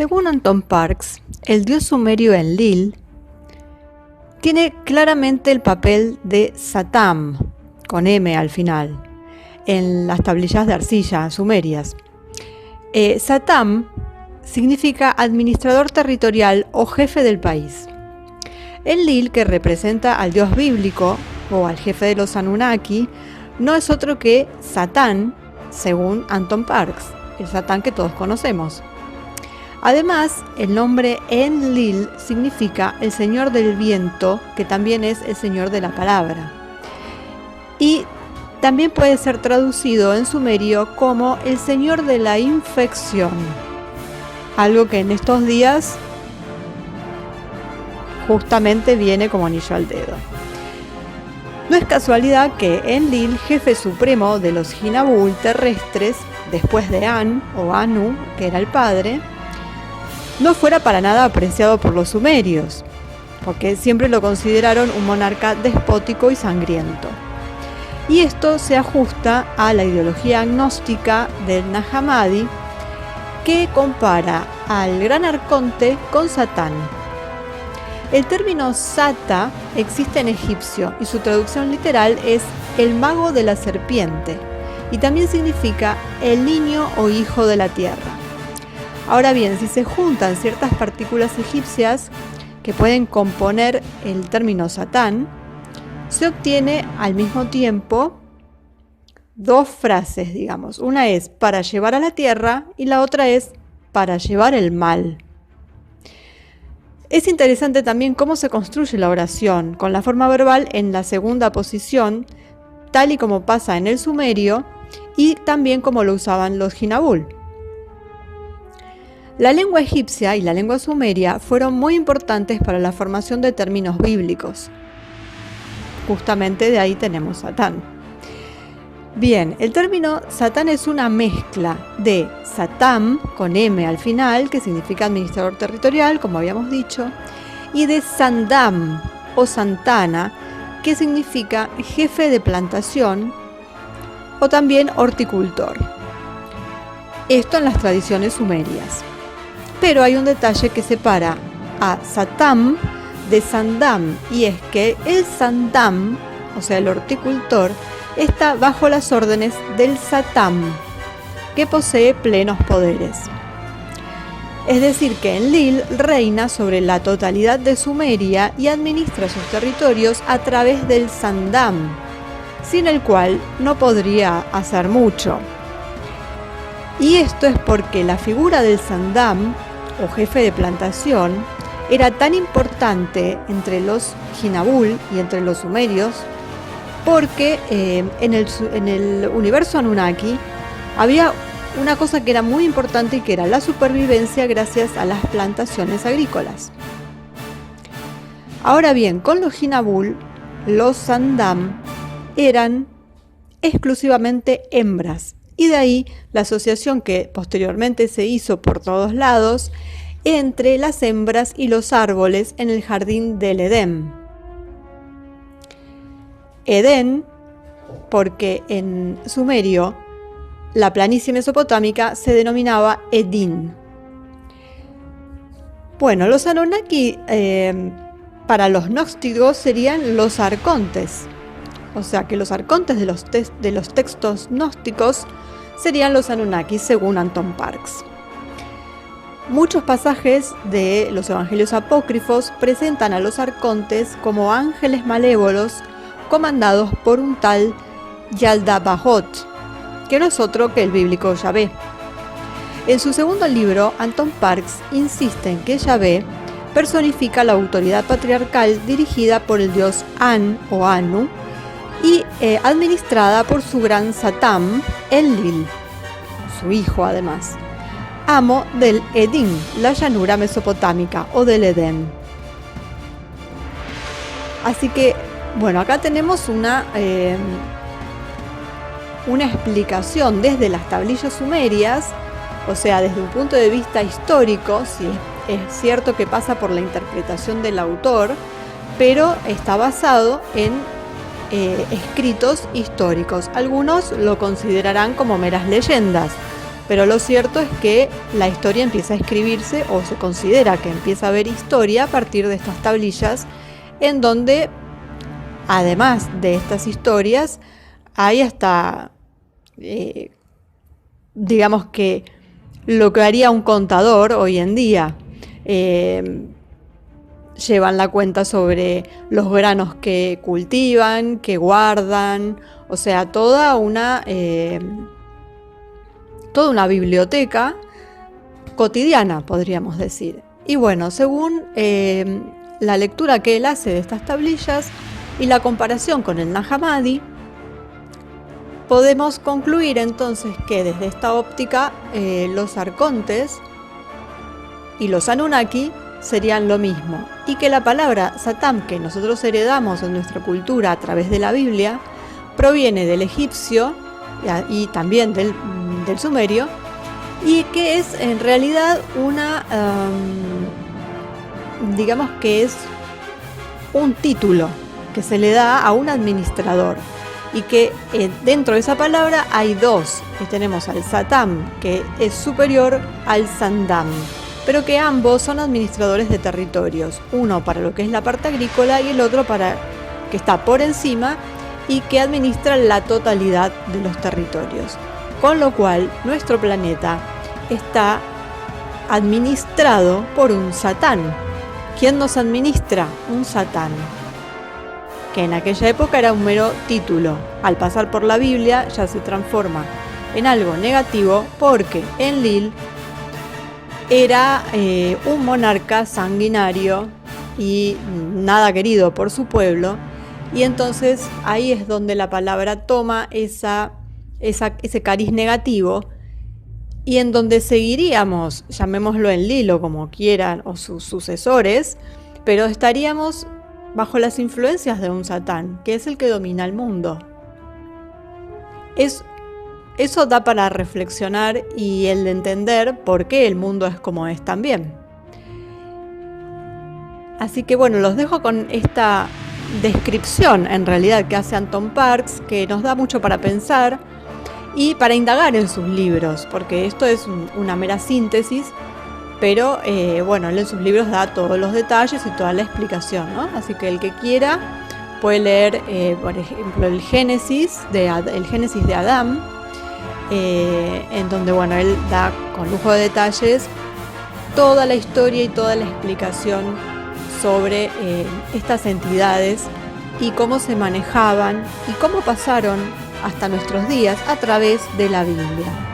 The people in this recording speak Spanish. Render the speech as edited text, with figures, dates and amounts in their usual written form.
Según Anton Parks, el dios sumerio Enlil tiene claramente el papel de Satam, con M al final, en las tablillas de arcilla sumerias. Satam significa administrador territorial o jefe del país. Enlil, que representa al dios bíblico o al jefe de los Anunnaki, no es otro que Satán, según Anton Parks, el Satán que todos conocemos. Además, el nombre Enlil significa el señor del viento, que también es el señor de la palabra. Y también puede ser traducido en sumerio como el señor de la infección, algo que en estos días justamente viene como anillo al dedo. No es casualidad que Enlil, jefe supremo de los Jinabul terrestres, después de An o Anu, que era el padre, no fuera para nada apreciado por los sumerios, porque siempre lo consideraron un monarca despótico y sangriento. Y esto se ajusta a la ideología agnóstica del Nag Hammadi, que compara al gran arconte con Satán. El término Sata existe en egipcio y su traducción literal es el mago de la serpiente, y también significa el niño o hijo de la tierra. Ahora bien, si se juntan ciertas partículas egipcias que pueden componer el término Satán, se obtiene al mismo tiempo dos frases, digamos. Una es para llevar a la tierra y la otra es para llevar el mal. Es interesante también cómo se construye la oración, con la forma verbal en la segunda posición, tal y como pasa en el sumerio y también como lo usaban los Jinabul. La lengua egipcia y la lengua sumeria fueron muy importantes para la formación de términos bíblicos. Justamente de ahí tenemos Satán. Bien, el término Satán es una mezcla de Satam, con M al final, que significa administrador territorial, como habíamos dicho, y de Sandam o Santana, que significa jefe de plantación o también horticultor. Esto en las tradiciones sumerias. Pero hay un detalle que separa a Satam de Sandam, y es que el Sandam, o sea el horticultor, está bajo las órdenes del Satam, que posee plenos poderes. Es decir, que Enlil reina sobre la totalidad de Sumeria y administra sus territorios a través del Sandam, sin el cual no podría hacer mucho. Y esto es porque la figura del Sandam, o jefe de plantación, era tan importante entre los Jinabul y entre los sumerios, porque en el universo Anunnaki había una cosa que era muy importante y que era la supervivencia gracias a las plantaciones agrícolas. Ahora bien, con los Jinabul, los Sandam eran exclusivamente hembras, y de ahí la asociación que posteriormente se hizo por todos lados entre las hembras y los árboles en el jardín del Edén. Edén, porque en sumerio la planicie mesopotámica se denominaba Edín. Bueno, los Anunnaki para los gnósticos serían los arcontes, o sea que los arcontes de los textos gnósticos serían los Anunnaki, según Anton Parks. Muchos pasajes de los evangelios apócrifos presentan a los arcontes como ángeles malévolos comandados por un tal Yaldabaoth, que no es otro que el bíblico Yahvé. En su segundo libro, Anton Parks insiste en que Yahvé personifica la autoridad patriarcal dirigida por el dios An o Anu y administrada por su gran Satam, Enlil, su hijo además, amo del Edín, la llanura mesopotámica, o del Edén. Así que, bueno, acá tenemos una explicación desde las tablillas sumerias, o sea, desde un punto de vista histórico. Sí, es cierto que pasa por la interpretación del autor, pero está basado en escritos históricos. Algunos lo considerarán como meras leyendas, Pero lo cierto es que la historia empieza a escribirse, o se considera que empieza a haber historia a partir de estas tablillas, en donde, además de estas historias, hay hasta, digamos que, lo que haría un contador hoy en día. Llevan la cuenta sobre los granos que cultivan, que guardan, o sea, toda una biblioteca cotidiana, podríamos decir. Y bueno, según la lectura que él hace de estas tablillas y la comparación con el Nag Hammadi, podemos concluir entonces que desde esta óptica los arcontes y los Anunnaki serían lo mismo, y que la palabra Satam, que nosotros heredamos en nuestra cultura a través de la Biblia, proviene del egipcio y también del sumerio, y que es en realidad digamos que es un título que se le da a un administrador, y que dentro de esa palabra hay dos, que tenemos al Satam, que es superior al Sandam, pero que ambos son administradores de territorios, uno para lo que es la parte agrícola y el otro para que está por encima y que administra la totalidad de los territorios. Con lo cual, nuestro planeta está administrado por un Satán. ¿Quién nos administra? Un Satán, que en aquella época era un mero título. Al pasar por la Biblia ya se transforma en algo negativo, porque Enlil era un monarca sanguinario y nada querido por su pueblo, y entonces ahí es donde la palabra toma ese cariz negativo, y en donde seguiríamos, llamémoslo Enlil o como quieran, o sus sucesores, pero estaríamos bajo las influencias de un Satán, que es el que domina el mundo. Eso da para reflexionar y el de entender por qué el mundo es como es también. Así que bueno, los dejo con esta descripción en realidad que hace Anton Parks, que nos da mucho para pensar y para indagar en sus libros, porque esto es una mera síntesis, pero bueno, él en sus libros da todos los detalles y toda la explicación, ¿no? Así que el que quiera puede leer, por ejemplo, el Génesis de Adán, en donde bueno, él da con lujo de detalles toda la historia y toda la explicación sobre estas entidades y cómo se manejaban y cómo pasaron hasta nuestros días a través de la Biblia.